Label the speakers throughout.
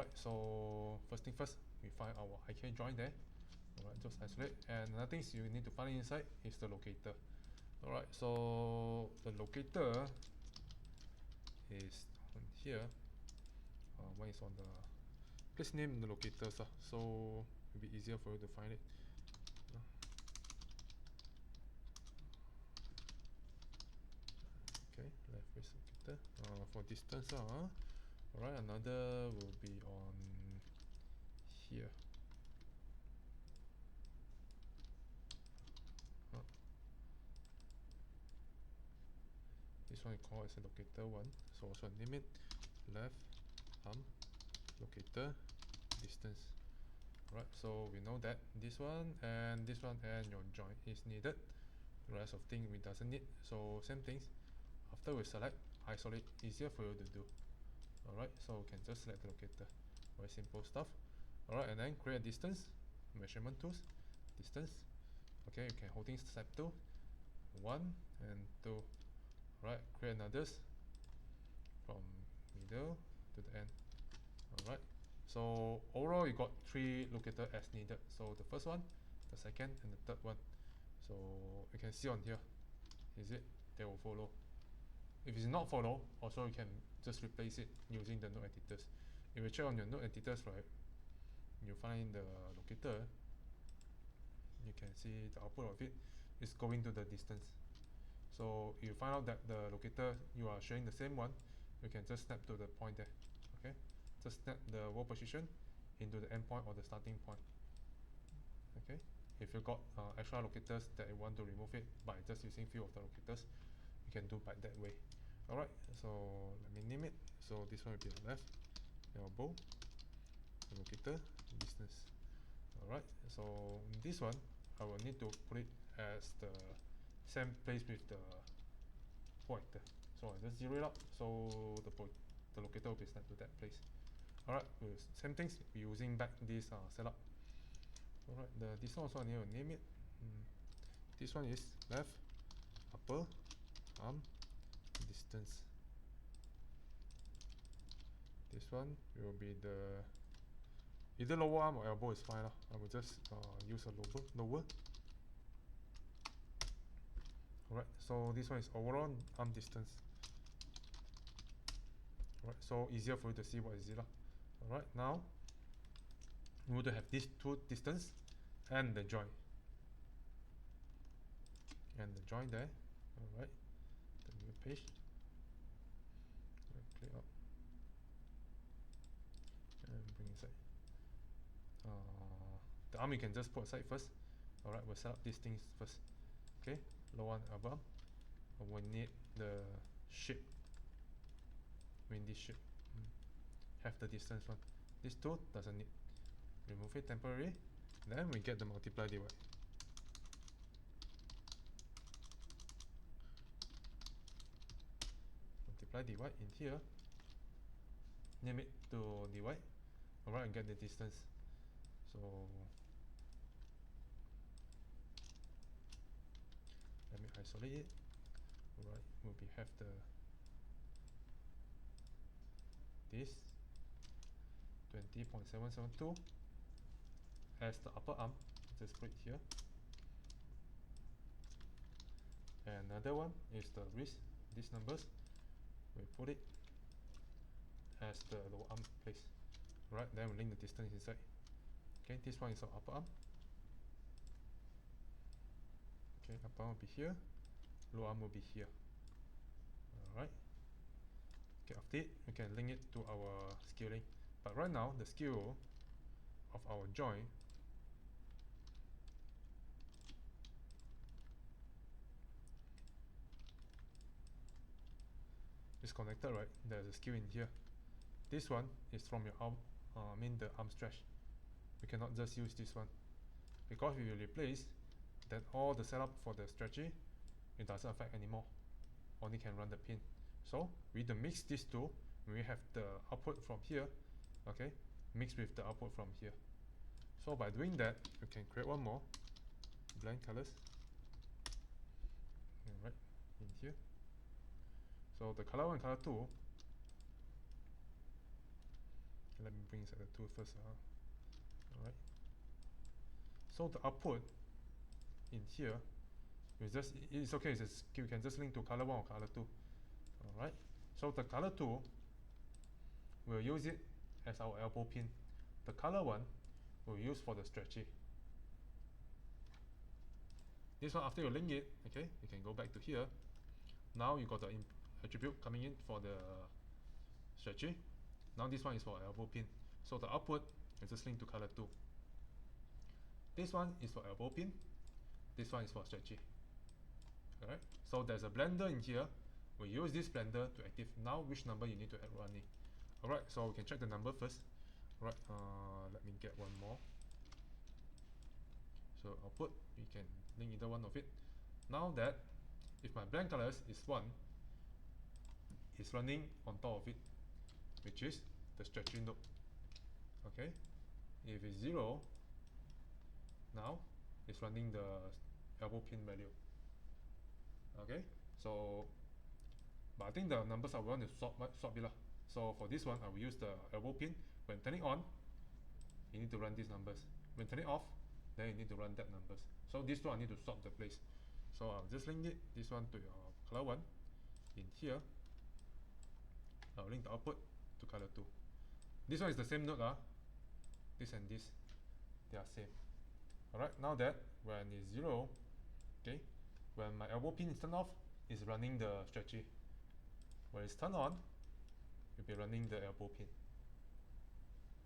Speaker 1: Alright, so first thing first, we find our IK join there. Alright, just isolate. And another thing you need to find inside is the locator. Alright, so the locator is on here. One is on the, please name the locators, so it'll be easier for you to find it. Okay, left is locator. For distance, alright, another will be on here. This one you call as a locator one, so also name it left locator distance. Alright, so we know that this one and your joint is needed. The rest of thing we doesn't need. So same things. After we select, isolate, easier for you to do. Alright, so we can just select the locator. Very simple stuff. Alright, and then create a distance, measurement tools, distance. Okay, you can holding step 2, 1 and 2. Alright, create another from middle to the end. Alright, so overall you got 3 locators as needed. So the first one, the second and the third one. So you can see on here, is it? They will follow. If it's not follow, also you can just replace it using the node editors. If you check on your node editors, right, you find the locator, you can see the output of it is going to the distance. So if you find out that the locator you are showing the same one, you can just snap to the point there. Okay, just snap the world position into the endpoint or the starting point. Okay, if you got extra locators that you want to remove it by just using few of the locators, you can do by that way. Alright, so let me name it. So this one will be the left elbow, the locator, distance. Alright, so this one I will need to put it as the same place with the pointer. So I just zero it out, so the locator will be snapped to that place. Alright, same things, we're using back this setup. Alright, this one also I need to name it. This one is left upper arm distance. This one will be the either lower arm or elbow is fine. I will just use a lower. Alright, so this one is overall arm distance. Alright, so easier for you to see what is it. Alright, now we want to have these two distance and the joint. And the joint there. Alright, the new page. Click up. And bring inside. The arm you can just put aside first. Alright, we'll set up these things first. Okay, lower one above. We need the shape. We need this shape. Have the distance one. This two doesn't need. Remove it temporarily. Then we get the multiply divide. Multiply divide in here. Name it to divide. Alright, and get the distance. So let me isolate it. Alright, we'll have this 20.772 as the upper arm. Just put it here. And another one is the wrist. These numbers, we put it as the lower arm place. Right, then we link the distance inside. Okay, this one is our upper arm. Okay, upper arm will be here, lower arm will be here. Alright. Okay, after it, we can link it to our scaling. But right now, the scale of our joint is connected, right? There's a scale in here. This one is from your arm, the arm stretch. We cannot just use this one because we will replace that all the setup for the stretchy. It doesn't affect anymore. Only can run the pin. So we need to mix these two. We have the output from here, okay, mixed with the output from here. So by doing that, we can create one more blend colors. Right in here. So the color 1 and color 2 Okay, let me bring inside the tool first. Alright. So the output in here is just, it's okay, you can just link to color 1 or color 2. Alright. So the color 2, we'll use it as our elbow pin. The color 1 we'll use for the stretchy. This one, after you link it, okay, you can go back to here. Now you got the attribute coming in for the stretchy. Now this one is for elbow pin. So the output is just linked to color 2. This one is for elbow pin. This one is for stretchy. Alright, so there's a blender in here. We use this blender to active now which number you need to add running. Alright, so we can check the number first. Alright, let me get one more. So output, we can link either one of it. Now that if my blank colors is 1, it's running on top of it, which is the stretchy node. Okay, if it's 0, now it's running the elbow pin value. Okay, so but I think the numbers I want to swap it lah. So for this one, I will use the elbow pin. When turning on, you need to run these numbers. When turning off, then you need to run that numbers. So this one I need to swap the place. So I'll just link it, this one to your color 1. In here, I'll link the output to color 2. This one is the same node. This and this, they are same. Alright, now that when it's 0, okay, when my elbow pin is turned off, it's running the stretchy. When it's turned on, you'll be running the elbow pin.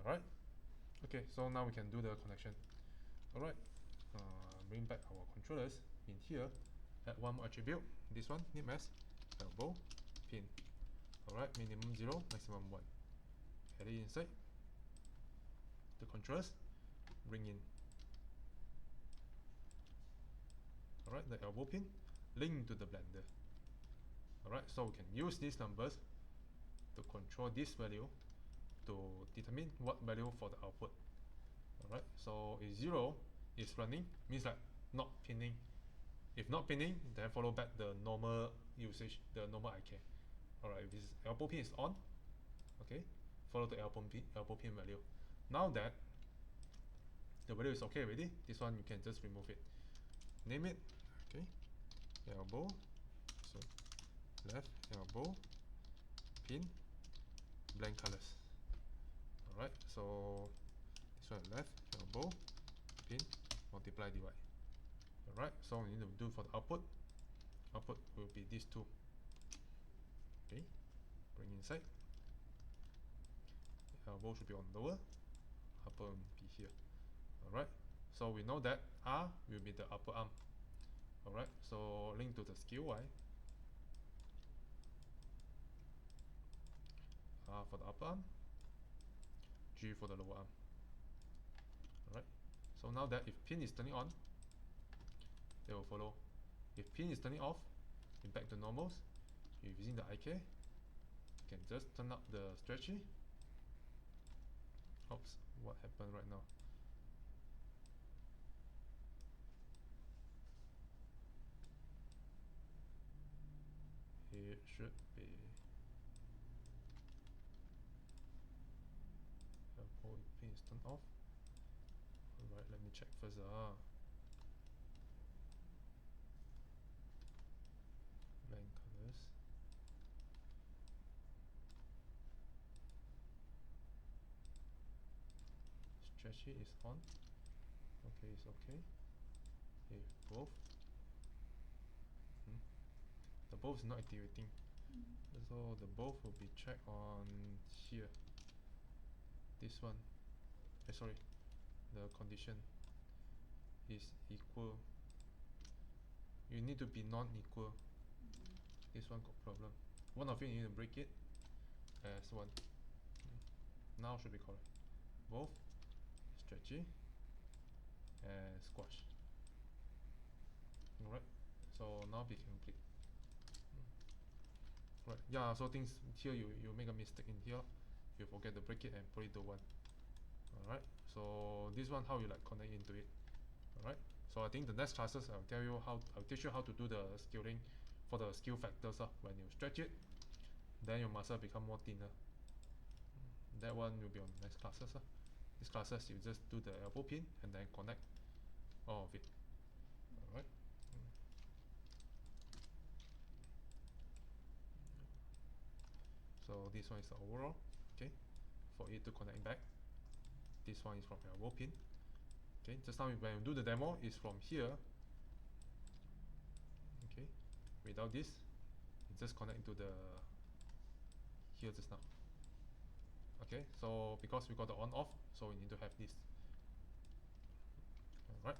Speaker 1: Alright, okay, so now we can do the connection. Alright, bring back our controllers in here, add one more attribute, this one, name as elbow pin. Alright, minimum 0, maximum 1. Add it inside the controllers, bring in. Alright, the elbow pin, link to the blender. Alright, so we can use these numbers to control this value to determine what value for the output. Alright, so if 0 is running, means like not pinning. If not pinning, then follow back the normal usage, the normal IK. Alright, if this elbow pin is on, okay, follow the elbow pin value. Now that the value is okay already, this one you can just remove it. Name it, okay, elbow, so left elbow pin blank colors. Alright, so this one left elbow pin multiply divide. Alright, so we need to do for the output. Output will be these two. Okay, bring inside. Elbow should be on lower, upper will be here. Alright, so we know that R will be the upper arm. Alright, so link to the skill Y. R for the upper arm, G for the lower arm. Alright, so now that if pin is turning on, they will follow. If pin is turning off, back to normals. If using the IK, you can just turn up the stretchy. Oops, what happened right now? It should be elbow pin is turned off. Alright, let me check first. Blank colors. Stretchy is on. Okay, it's okay. If both, the both is not activating. So the both will be checked on here. This one, sorry, the condition is equal. You need to be non-equal. This one got problem. One of you need to break it as 1. Now should be correct. Both stretchy and squash. Alright, so now be complete. Right, yeah, so things here you make a mistake in here. You forget to break it and put it to 1. Alright, so this one how you like connect into it. Alright, so I think the next classes I'll teach you how to do the scaling for the skill factors. When you stretch it, then your muscle become more thinner. that one will be on next classes. These classes you just do the elbow pin and then connect all of it. Alright. So this one is the overall. Okay. For it to connect back. This one is from elbow pin. Okay, just now when we do the demo is from here. Okay. Without this, it just connect into the here just now. Okay, so because we got the on off, so we need to have this. Alright.